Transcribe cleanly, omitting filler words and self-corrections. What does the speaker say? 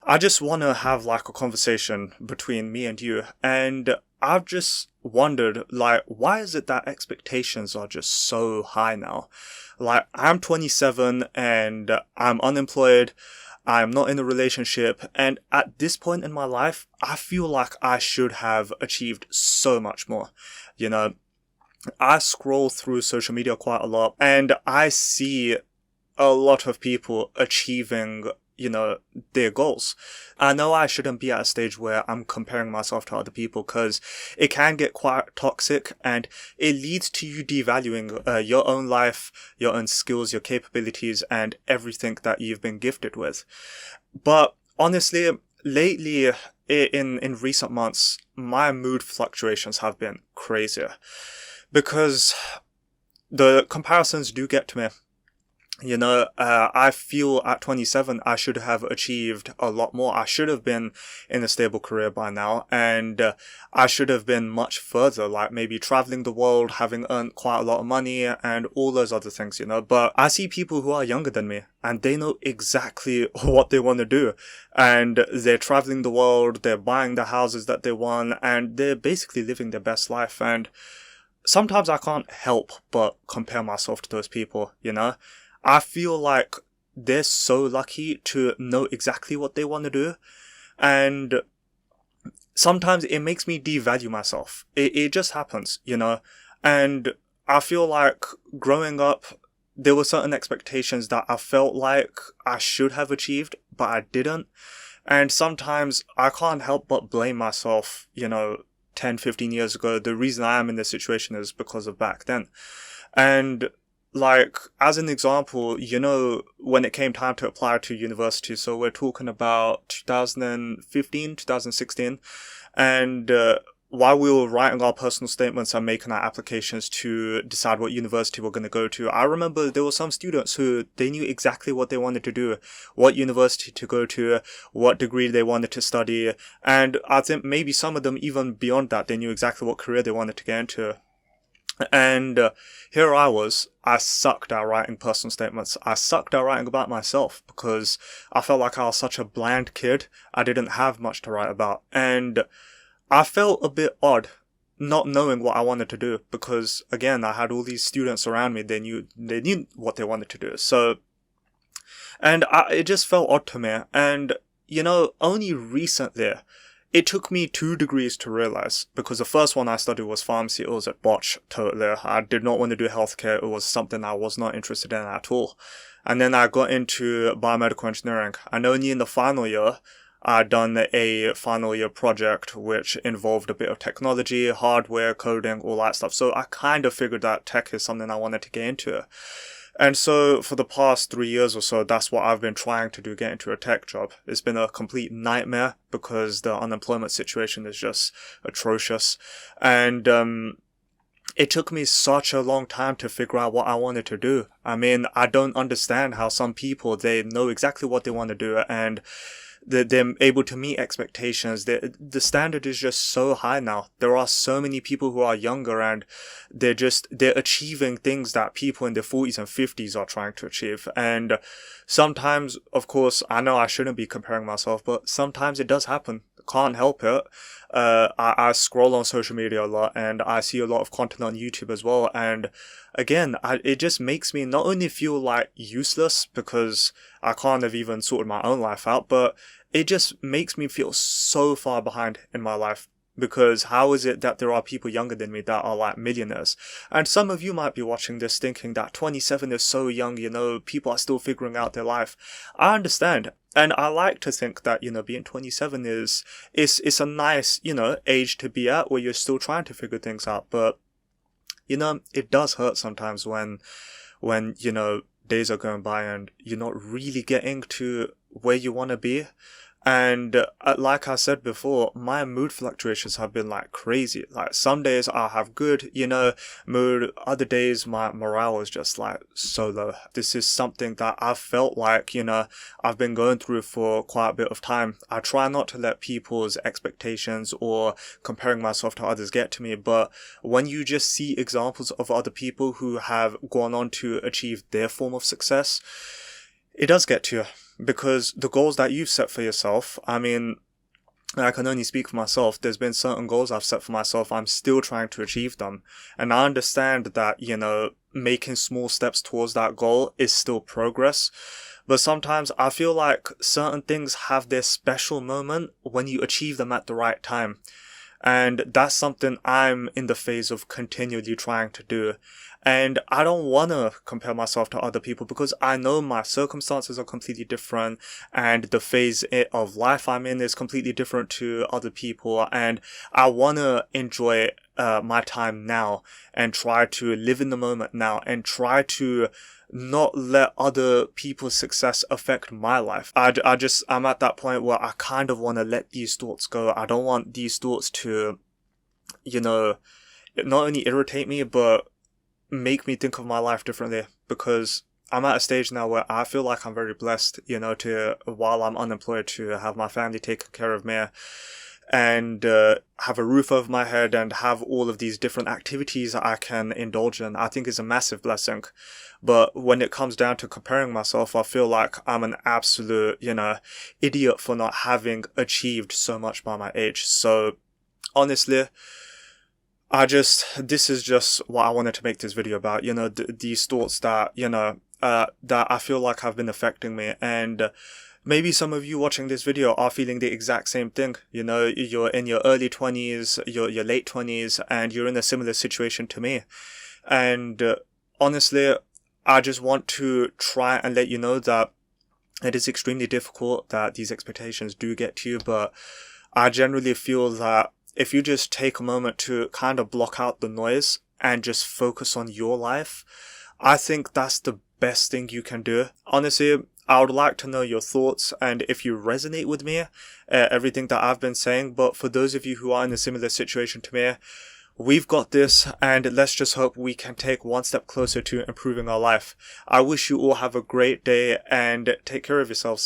I just want to have like a conversation between me and you. And I've just wondered, like, why is it that expectations are just so high now? Like, I'm 27 and I'm unemployed. I'm not in a relationship. And at this point in my life, I feel like I should have achieved so much more. You know, I scroll through social media quite a lot and I see a lot of people achieving, their goals. I know I shouldn't be at a stage where I'm comparing myself to other people because it can get quite toxic and it leads to you devaluing your own life, your own skills, your capabilities, and everything that you've been gifted with. But honestly, lately, in recent months, my mood fluctuations have been crazier because the comparisons do get to me. I feel at 27, I should have achieved a lot more. I should have been in a stable career by now, and I should have been much further, like maybe traveling the world, having earned quite a lot of money, and all those other things, But I see people who are younger than me, and they know exactly what they want to do. And they're traveling the world, they're buying the houses that they want, and they're basically living their best life. And sometimes I can't help but compare myself to those people, I feel like they're so lucky to know exactly what they want to do. And sometimes it makes me devalue myself. It just happens, And I feel like growing up, there were certain expectations that I felt like I should have achieved, but I didn't. And sometimes I can't help but blame myself, 10, 15 years ago. The reason I am in this situation is because of back then. And like, as an example, when it came time to apply to university, so we're talking about 2015, 2016, and while we were writing our personal statements and making our applications to decide what university we're going to go to, I remember there were some students who they knew exactly what they wanted to do, what university to go to, what degree they wanted to study, and I think maybe some of them even beyond that, they knew exactly what career they wanted to get into. And here I sucked at writing personal statements. I sucked at writing about myself because I felt like I was such a bland kid. I didn't have much to write about. And I felt a bit odd not knowing what I wanted to do because, again, I had all these students around me. They knew what they wanted to do. So, and it just felt odd to me. And, only recently, it took me 2 degrees to realize, because the first one I studied was pharmacy. It was a botch, totally. I did not want to do healthcare. It was something I was not interested in at all. And then I got into biomedical engineering. And only in the final year, I'd done a final year project which involved a bit of technology, hardware, coding, all that stuff. So I kind of figured that tech is something I wanted to get into. And so for the past 3 years or so, that's what I've been trying to do, get into a tech job. It's been a complete nightmare because the unemployment situation is just atrocious. And it took me such a long time to figure out what I wanted to do. I mean, I don't understand how some people, they know exactly what they want to do and they're able to meet expectations. The standard is just so high now. There are so many people who are younger and they're achieving things that people in their 40s and 50s are trying to achieve. And sometimes, of course, I know I shouldn't be comparing myself, but sometimes it does happen. Can't help it. I scroll on social media a lot and I see a lot of content on YouTube as well. And again, it just makes me not only feel like useless because I can't have even sorted my own life out, but it just makes me feel so far behind in my life. Because how is it that there are people younger than me that are like millionaires? And some of you might be watching this thinking that 27 is so young, people are still figuring out their life. I understand. And I like to think that, being 27 is a nice, age to be at where you're still trying to figure things out. But, it does hurt sometimes when, days are going by and you're not really getting to where you want to be. And like I said before, my mood fluctuations have been like crazy. Like some days I'll have good, mood. Other days my morale is just like so low. This is something that I've felt like, I've been going through for quite a bit of time. I try not to let people's expectations or comparing myself to others get to me. But when you just see examples of other people who have gone on to achieve their form of success, it does get to you, because the goals that you've set for yourself, I mean, I can only speak for myself. There's been certain goals I've set for myself. I'm still trying to achieve them. And I understand that, making small steps towards that goal is still progress. But sometimes I feel like certain things have their special moment when you achieve them at the right time. And that's something I'm in the phase of continually trying to do. And I don't want to compare myself to other people, because I know my circumstances are completely different, and the phase of life I'm in is completely different to other people. And I want to enjoy my time now and try to live in the moment now and try to not let other people's success affect my life. I'm at that point where I kind of want to let these thoughts go. I don't want these thoughts to, not only irritate me, but make me think of my life differently, because I'm at a stage now where I feel like I'm very blessed, while I'm unemployed, to have my family taken care of me and have a roof over my head and have all of these different activities I can indulge in. I think is a massive blessing. But when it comes down to comparing myself, I feel like I'm an absolute, idiot for not having achieved so much by my age. So honestly, this is just what I wanted to make this video about, these thoughts that, that I feel like have been affecting me. And maybe some of you watching this video are feeling the exact same thing. You're in your early 20s, your late 20s, and you're in a similar situation to me. And honestly, I just want to try and let you know that it is extremely difficult, that these expectations do get to you, but I generally feel that if you just take a moment to kind of block out the noise and just focus on your life, I think that's the best thing you can do. Honestly, I would like to know your thoughts and if you resonate with me, everything that I've been saying. But for those of you who are in a similar situation to me, we've got this, and let's just hope we can take one step closer to improving our life. I wish you all have a great day and take care of yourselves.